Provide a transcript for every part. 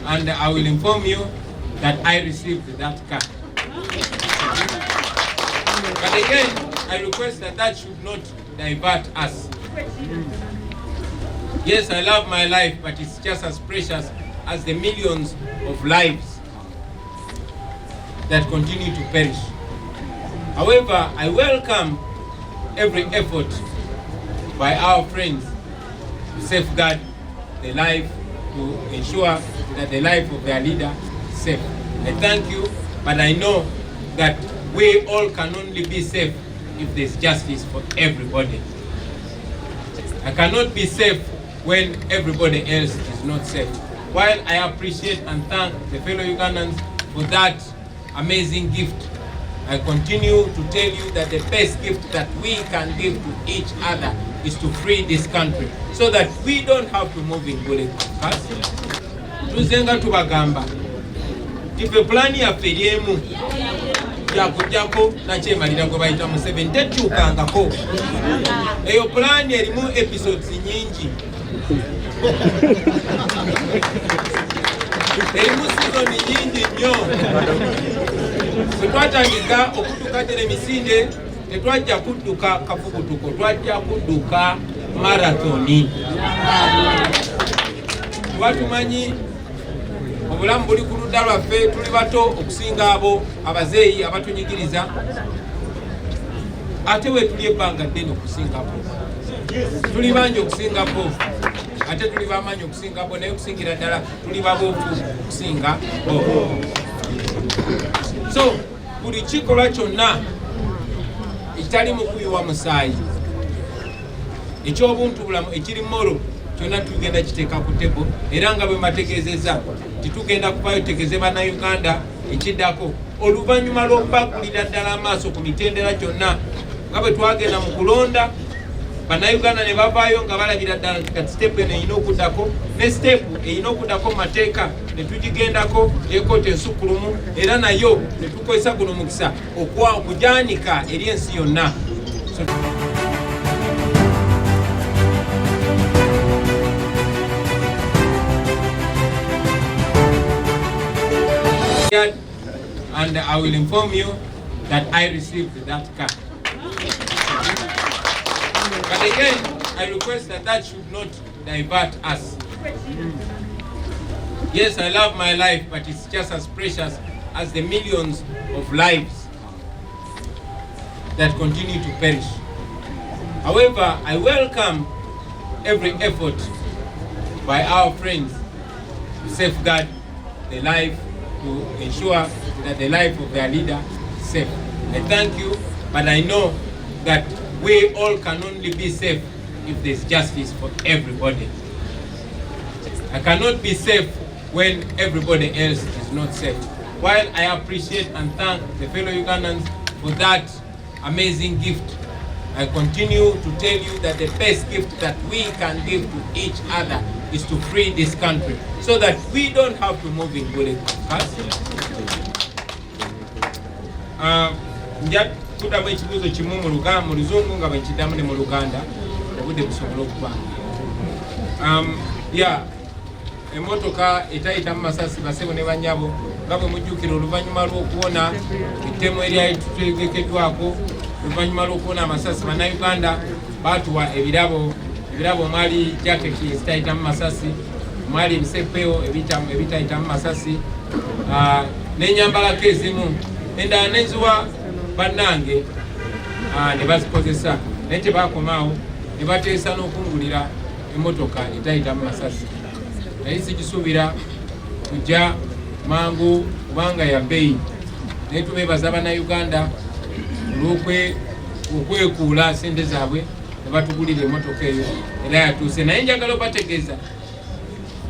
and I will inform you that I received that car. But again, I request that should not divert us. Yes, I love my life, but it's just as precious as the millions of lives that continue to perish. However, I welcome every effort by our friends to safeguard the life, to ensure that the life of their leader is safe. I thank you, but I know that we all can only be safe if there's justice for everybody. I cannot be safe when everybody else is not safe. While I appreciate and thank the fellow Ugandans for that amazing gift, I continue to tell you that the best gift that we can give to each other is to free this country so that we don't have to move in bullet cars. Tuzenga tubagamba tipe plani ya feriemu yakujjako nakyemalira gwe bayita Museveni tekyukangako. Eyo plani erimu episodes nyingi, erimu season nyingi nnyo. Bwe twatandika okudduka Jeremisinde tetwajja kudduka kafubutuko, twajja kudduka marathoni. Twatumanyi obulamu buli ku ludda lwaffe, tuli bato okusinga abo abazeeyi abatunyigiriza, ate we tuli ebbanga ddene okusingapo. Tuli bangi okusingapo, ate tuli bamanyi okusingapo, naye okusingira ddala tuli baboofu okusinga bo. So buli kikolwa kyonna ekitali mu kuyiwa musaayi, eky'obuntubulamu ekiri molo, kyonna tugenda kiteeka ku tebo, era nga bwe mbategeezezza titugenda kubayo tegeze bannayuganda ekiddako oluvannyuma lw'okubagulira ddala amaaso ku mitendera gyonna nga bwe twagenda mu kulonda. Bannayuganda ne bavaayo nga balabira ddala kati sitepu eno erina okuddako, ne sitepu erina okuddako mu mateeka ne tugigendako ekoota ensukkulumu, era nayo ne tukozesa guno mukisa okugyanika eri ensi yonna. And I will inform you that I received that car. But again, I request that should not divert us. Yes, I love my life, but it's just as precious as the millions of lives that continue to perish. However, I welcome every effort by our friends to safeguard the life, to ensure that the life of their leader is safe. I thank you, but I know that we all can only be safe if there's justice for everybody. I cannot be safe when everybody else is not safe. While I appreciate and thank the fellow Ugandans for that amazing gift, I continue to tell you that the best gift that we can give to each other is to free this country so that we don't have to move in bullet cars. Kuddamu ekibuuzo kimu mu Luzungu nga bwekiddamu ne mu Luganda obudde busobola okuba. Emmotoka etayitamu masasi basebo ne bannyabo nga bwe mujjukira oluvannyuma lw'okuwona ettemu eryali tutegekeddwako, oluvannyuma lw'okuwona amasasi, bannayuganda baatuwa ebirabo mwali jaketi ezitayitamu masasi, mwali ebisepeo ebitayitamu masasi, n'enyambalako ezimu endala neziwa bannange ne bazikozesa, naye tebakomaawo ne bateesa n'okungulira emmotoka etayitamu masasi. Naye sigisuubira kujja mangu kubanga ya bbeeyi, naye tubeebaza bannayuganda olw'okwekuula sente zaabwe ne batugulira emmotoka eyo era yatuuse. Naye njagala obategeeza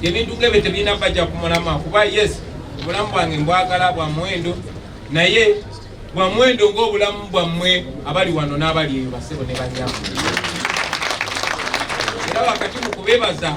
ebintu ng'ebyo tebirina bajja kumulama, kuba yes obulamu bwange mbwagala bwa muwendo, naye bwa muwendo ng'obulamu bwammwe abali wano n'abali eyo basebo ne banyama. Era wakati mu kubeebaza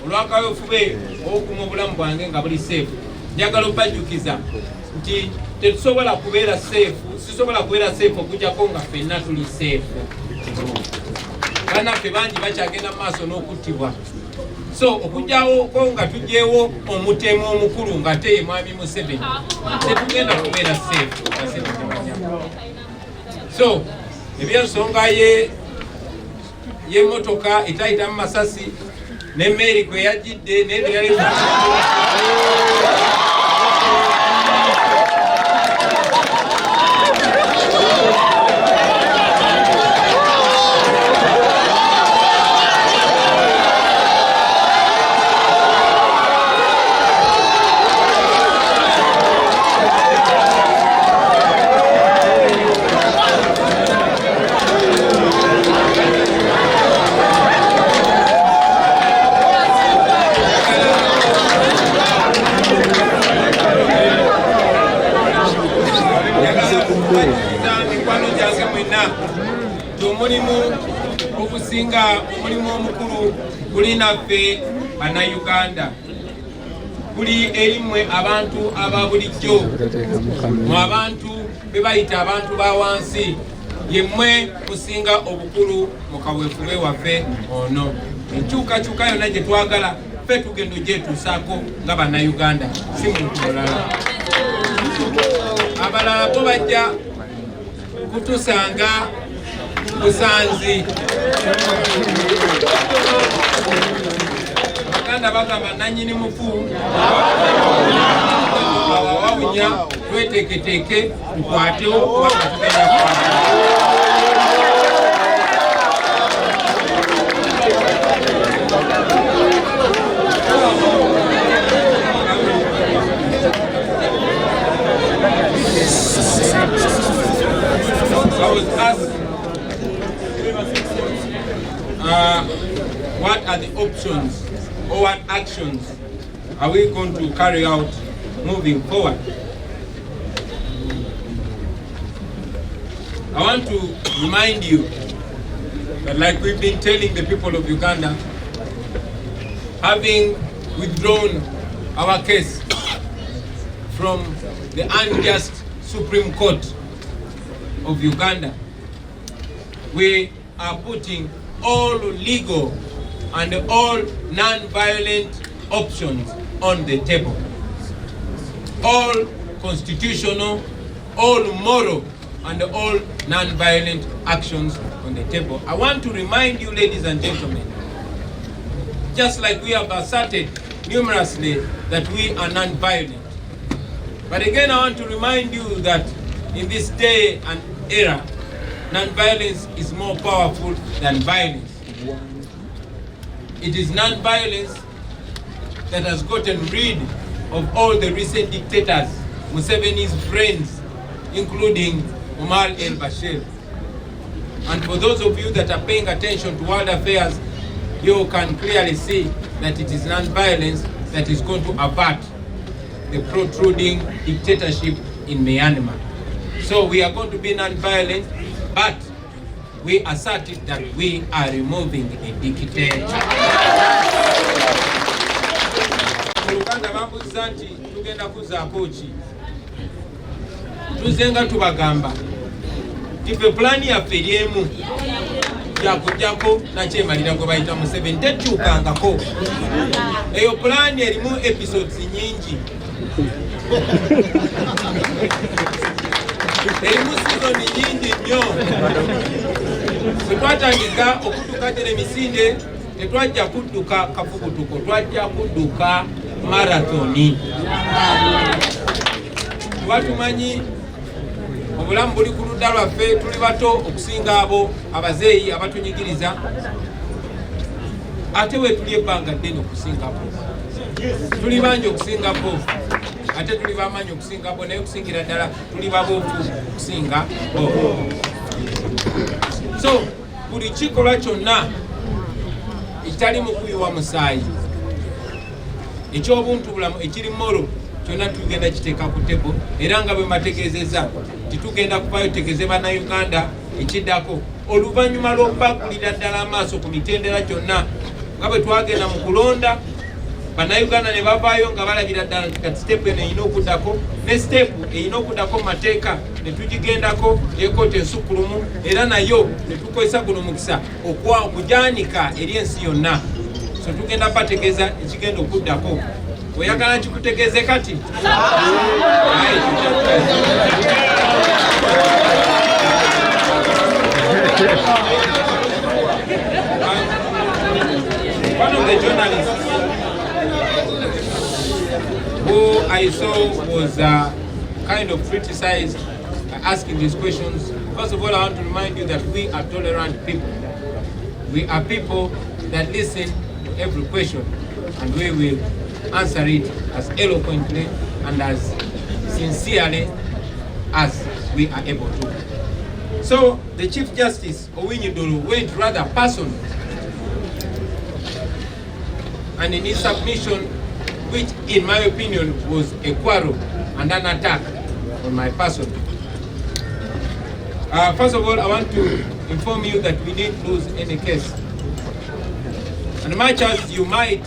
olw'akaweefube okuma obulamu bwange nga buli seefu, njagala obajjukiza nti tetusobola kubeera seefu, sisobola kubeera seefu okujjako nga ffenna tuli seefu. Bannaffe bangi bakyagenda mu maaso n'okuttibwa, So okujjawo ko nga tujjeewo omutemu omukulu nga te mwami Museveni tetugenda kubeera safe. So ebyensonga y'emmotoka etayitamu masasi n'emmeeri kwe yajjidde n'ebirala omulimu omukulu guli naffe Bannayuganda, guli erimwe abantu aba bulijjo, mu abantu be bayita abantu ba wansi, yemmwe musinga obukulu mu kaweefube waffe ono. Enkyukakyuka yonna gye twagala ffe tugendo gyetuusaako nga Bannayuganda, si muntu mulala. Abalala bo bajja kutusanga Busanzi. Abaganda bagamba nannyini mufu awawunya tweteeketeeke tukwatewo kubanga tugenda I was asked what are the options or what actions are we going to carry out moving forward. I want to remind you that, like we've been telling the people of Uganda, having withdrawn our case from the unjust Supreme Court of Uganda, we are putting all legal and all non-violent options on the table. All constitutional, all moral, and all non-violent actions on the table. I want to remind you, ladies and gentlemen, just like we have asserted numerously that we are non-violent. But again, I want to remind you that in this day and era, non-violence is more powerful than violence. It is non-violence that has gotten rid of all the recent dictators, Museveni's friends, including Omar el-Bashir. And for those of you that are paying attention to world affairs, you can clearly see that it is non-violence that is going to avert the protruding dictatorship in Myanmar. So we are going to be non-violent, but we asserted that we are removing a dictator. Uganda babuza nti tugenda kuzaako ki? Tuzenga tubagamba tipe plani yaffe eriemu jakujjako nakyemalira gwe bayita Museveni tekyukangako. Eyo plani erimu episodes nyingi, erimu season nyingi nnyo. Bwe twatandika okudduka telemisinde tetwajja kudduka kafubutuko, twajja kudduka marathoni. Watumanyi obulamu buli ku ludda lwaffe, tuli bato okusinga abo abazeeyi abatunyigiriza, ate we tuli ebbanga ddene okusingako. Tuli bangi okusingako, ate tuli bamanyi okusingako, naye okusingira ddala tuli baboofu okusinga bo. So buli kikolwa kyonna ekitali mu kuyiwa musaayi, eky'obuntu bulamu ekiri molo, kyonna tugenda kiteeka ku tebo, era nga bwe mbategeezezza titugenda kubayo tegeze Bannayuganda ekiddako oluvannyuma lw'okubagulira ddala amaaso ku mitendera gyonna nga bwe twagenda mu kulonda. Bannayuganda ne bavaayo nga balabira ddala nti kati sitepu eno erina okuddako, ne sitepu erina okuddako mu mateeka ne tugigendako ekoota ensukkulumu, era nayo ne tukozesa guno mukisa okujaanika eri ensi yonna. so tugenda bategeeza ekigenda okuddako. Oyagala kikutegeeze kati? One of the journalists who I saw was kind of criticized asking these questions. First of all, I want to remind you that we are tolerant people. We are people that listen to every question, and we will answer it as eloquently and as sincerely as we are able to. So the Chief Justice Owiny Dolo went rather personal, and in his submission, which in my opinion was a quarrel and an attack on my person. First of all, I want to inform you that we didn't lose any case. And much as you might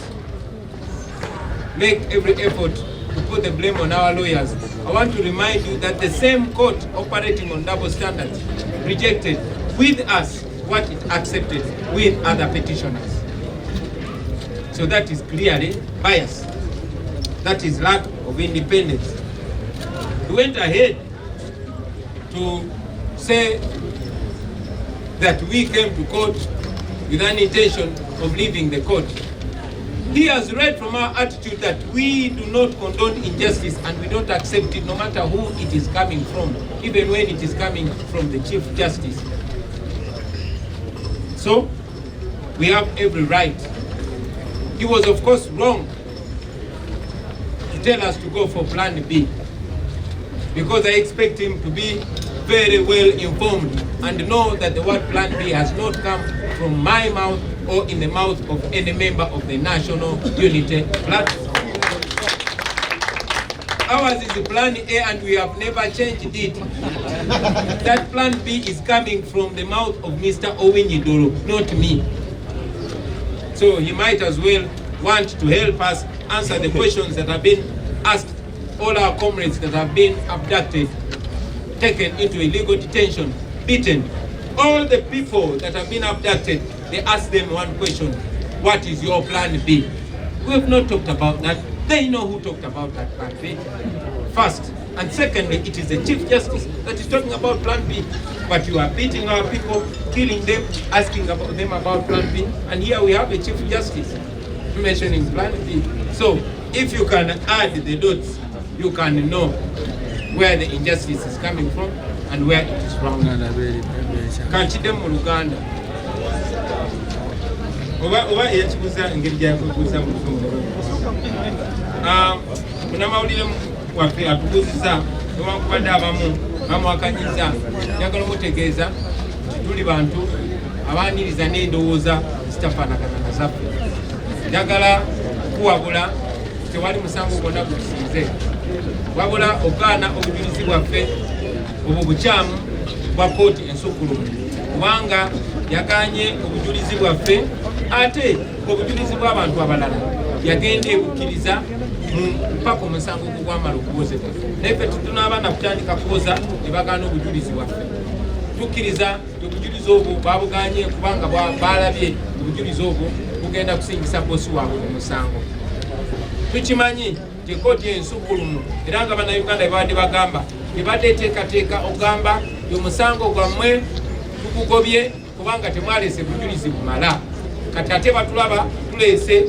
make every effort to put the blame on our lawyers, I want to remind you that the same court operating on double standards rejected with us what it accepted with other petitioners. So that is clearly bias. That is lack of independence. We went ahead to say that we came to court with an intention of leaving the court. He has read from our attitude that we do not condone injustice and we don't accept it no matter who it is coming from, even when it is coming from the Chief Justice. So, we have every right. He was of course wrong to tell us to go for Plan B, because I expect him to be very well informed and know that the word Plan B has not come from my mouth or in the mouth of any member of the National Unity Platform. Ours is Plan A and we have never changed it. That Plan B is coming from the mouth of Mr. Owiny Dolo, not me. So he might as well want to help us answer the questions that have been asked all our comrades that have been abducted, taken into illegal detention, beaten. All the people that have been abducted, they ask them one question: what is your Plan B? We have not talked about that. They know who talked about that Plan B. First. And secondly, it is the Chief Justice that is talking about Plan B. But you are beating our people, killing them, asking about them about Plan B. And here we have a Chief Justice mentioning Plan B. So if you can add the dots, you can know where the injustice is coming from and where it is wrong. Kanchide mu Luganda. Oba yakikuza engeri gyakukuza mu Luganda. Munamawulire waffe atubuuziza newankubadde abamu bamwakanyiza, njagala mutegeeza tuli bantu abaaniriza n'endowooza zitafaanagana na zaffe. Njagala kuwabula tewali musango gwonna gutusinze, wabula ogaana obujulizi bwaffe obwo bukyamu bwa kooti ensukkulumu, kubanga yagaanye obujulizi bwaffe ate obujulizi bw'abantu abalala yagenda ebukkiriza mpaka omusango gwamala okuwozebwa. Naye ffe tunaabana kutandika kuwoza ne bagaana obujulizi bwaffe. Tukkiriza obujulizi obwo babugaanye kubanga balabye obujulizi obwo bugenda kusingisa bosi waabwe mu musango. Tukimanyi nti kooti ensukkulumu era nga bannayuganda babadde bagamba ebadde eteekateeka ogamba omusango gwammwe tugugobye kubanga temwaleese bujulizi bumala. Kati ate batulaba tuleese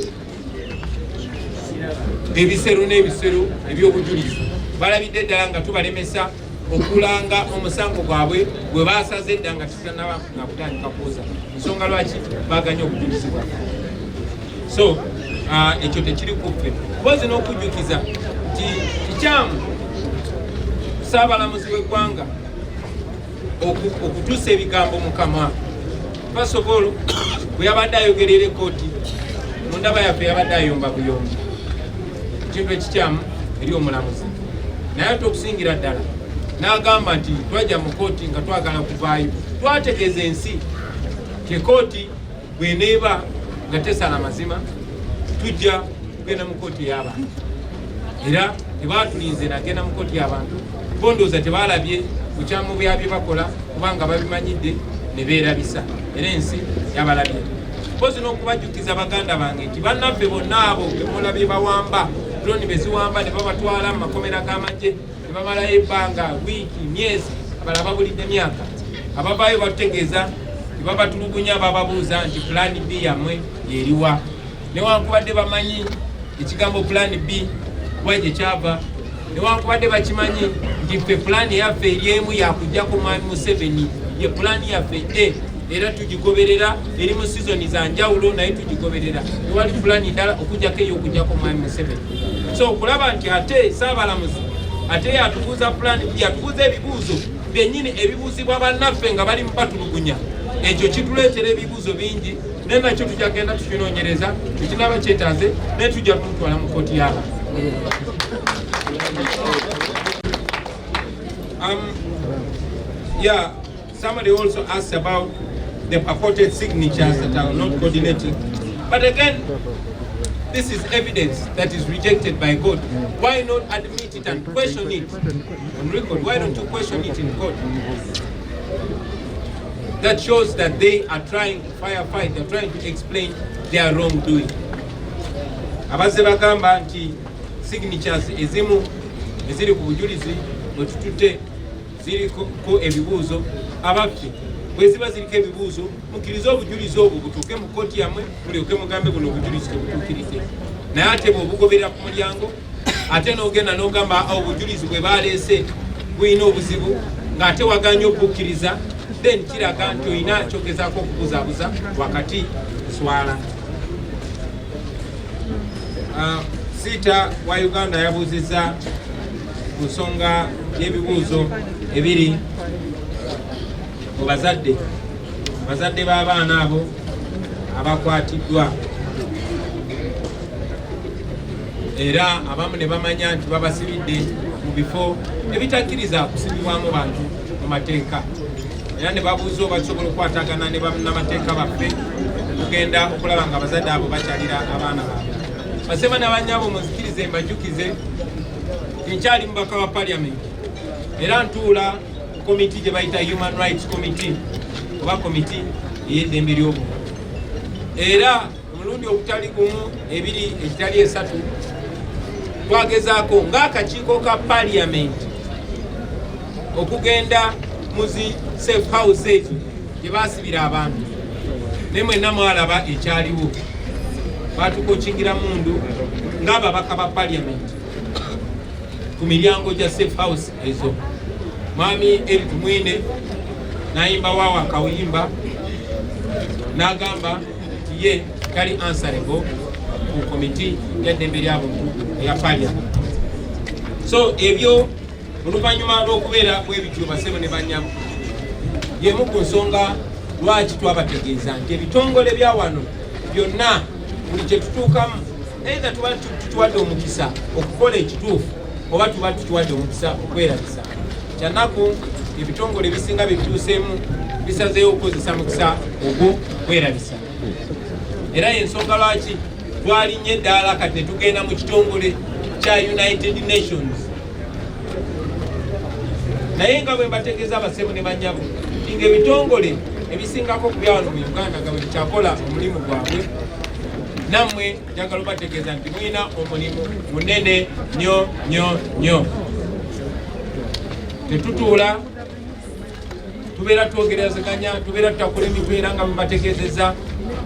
ebisero n'ebisero ebyobujulizi. Balabidde ddala nga tubalemesa okulanga omusango gwabwe gwe baasaze dda nga tutanaba nga kutandika kwoza. Ensonga lwaki baganye obujulizi bwabwe. So ekyo tekiri kuffe. Bozi n'okujjukiza nti kikyamu Ssaabalamuzi w'eggwanga okutuusa ebigambo mu kamwa. First of all, bwe yabadde ayogerera ekkooti, mu ndaba yaffe yabadde ayomba buyombi. Kintu ekikyamu eri omulamuzi. Naye ate okusingira ddala n'agamba nti twajja mu kooti nga twagala kuvaayo. Twategeeza ensi nti ekkooti bw'eneeba nga tesala mazima tujja kugenda mu kooti y'abantu. Era tebaatulinze nagenda mu kooti y'abantu. Bondooza tebaalabye bukyamu byabye bakola kubanga babimanyidde ne beerabisa. Era ensi yabalabye. mpozi n'okubajukiza baganda bange nti bannaffe bonna abo bemulabye bawamba droni beziwamba ne babatwala mu makomera g'amagye ne bamalayo ebbanga wiiki myezi abalala babulidde myaka abavaayo batutegeeza ne babatulugunya bababuuza nti pulaani B yammwe yeriwa newankubadde bamanyi ekigambo pulaani B kuba gye kyava newankubadde bakimanyi nti ffe pulaani yaffe eryemu yakujjako mwami Museveni ye pulaani yaffe A era tugigoberera eri mu sizoni za njawulo naye tugigoberera tewali pulaani ndala okujjako ey'okujjako mwami Museveni. So okulaba nti ate Saabalamuzi ate yatubuuza pulaani B yatubuuza ebibuuzo byennyini ebibuuzibwa bannaffe nga bali mu batulugunya ekyo kituleetera ebibuuzo bingi naye nakyo tujja genda tukinoonyereza tekinaba kyetaaze naye tujja tumutwala mu kooti y'aba. Yeah, somebody also asked about the purported signatures that are not coordinated. But again, this is evidence that is rejected by God. Why not admit it and question it on record? Why don't you question it in court? That shows that they are trying to firefight, they're trying to explain their wrongdoing. Abazze bagamba nti signatures ezimu eziri ku bujulizi bwe tutute ziriko ebibuuzo abaffe bwe ziba ziriko ebibuuzo mukkirize obujulizi obwo butuuke mu kooti yammwe mulyoke mugambe buno obujulizi tebutuukiridde naye ate bw'obugoberera ku mulyango ate n'ogenda n'ogamba obujulizi bwe baleese buyina obuzibu ng'ate waganya obukkiriza then kiraga nti olina kyogezaako okubuzaabuza wakati swala. Siita wa Uganda yabuuzizza ku nsonga y'ebibuuzo ebiri mu bazadde b'abaana abo abakwatiddwa era abamu ne bamanya nti babasibidde mu bifo ebitakkiriza kusibibwamu bantu mu mateeka era ne babuuza oba kisobola okukwatagana ne bannamateeka baffe okugenda okulaba nga abazadde abo bakyalira abaana baabwe. Basema n'abanyabo muzikirize mbajjukize nkyali mubaka wa parliament era ntuula komiti gye bayita Human Rights Committee oba komiti ey'eddembe ly'obuntu era omulundi ogutali gumu ebiri ekitali esatu twagezaako ng'akakiiko ka parliament okugenda muzi safe house ezo gye baasibira abantu naye mwenna mwalaba ekyaliwo batukokingira mundu ng'ababaka ba parliament ku miryango gya safe house ezo. Mwami Eric Mwine n'ayimba waawo akawuyimba n'agamba nti ye kali answerable ku komiti y'eddembe ly'abuntu eya parliament. So ebyo oluvannyuma lw'okubeera bw'ebityo basebo ne banyamu yemu ku nsonga lwaki twabategeeza nti ebitongole bya wano byonna buli kye tutuukamu either tuba tutuwadde omukisa okukola ekituufu oba tuba tutuwadde omukisa okwerabisa. Kyanaku ebitongole ebisinga bituuseemu bisazeewo okukozesa mukisa ogwo okwerabisa era y'ensonga lwaki twalinnye eddaala kati ne tugenda mu kitongole kya United Nations. Naye nga bwe mbategeeza abasebo ne banyabo nga ebitongole ebisingako ku byawano mu Uganda nga bwe bikyakola omulimu gwabwe nammwe njagala obategeeza nti mulina omulimu munene nnyo nnyo nnyo. Tetutuula tubeera twogerezaganya tubeera tutakola emibeera nga mubategeezezza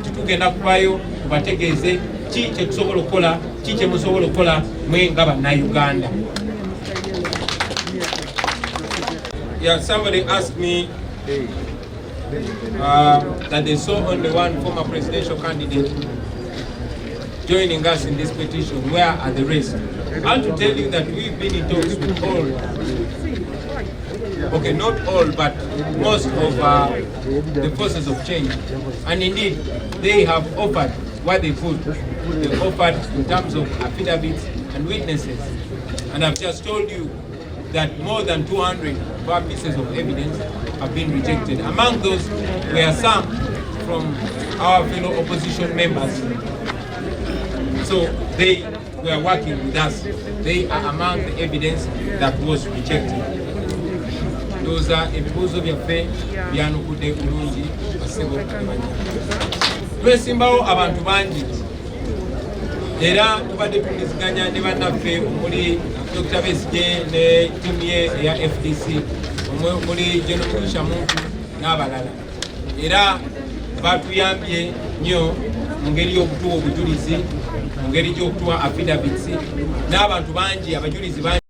titugenda kubayo tubategeeze ki kye tusobola okukola ki kye musobola okukola mwe nga bannayuganda. Yeah, somebody asked me that they saw only one former presidential candidate joining us in this petition. Where are the rest? I want to tell you that we've been in talks with all, okay, not all, but most of the forces of change. And indeed, they have offered what they could. They offered in terms of affidavits and witnesses. And I've just told you that more than 200 pieces of evidence have been rejected. Among those were some from our fellow opposition members. So they were working with us. They are among the evidence that was rejected. Those are ebibuuzo byaffe byanukudde bulungi basebo ne banyama. twesimbawo abantu bangi era tubadde tuliziganya ne bannaffe omuli Dr. Besigye ne tiimu ye eya FDC omuli General Mugisha Muntu n'abalala era batuyambye nnyo mu ngeri y'okutuwa obujulizi mu ngeri gy'okutuwa affidavits n'abantu bangi abajulizi bangi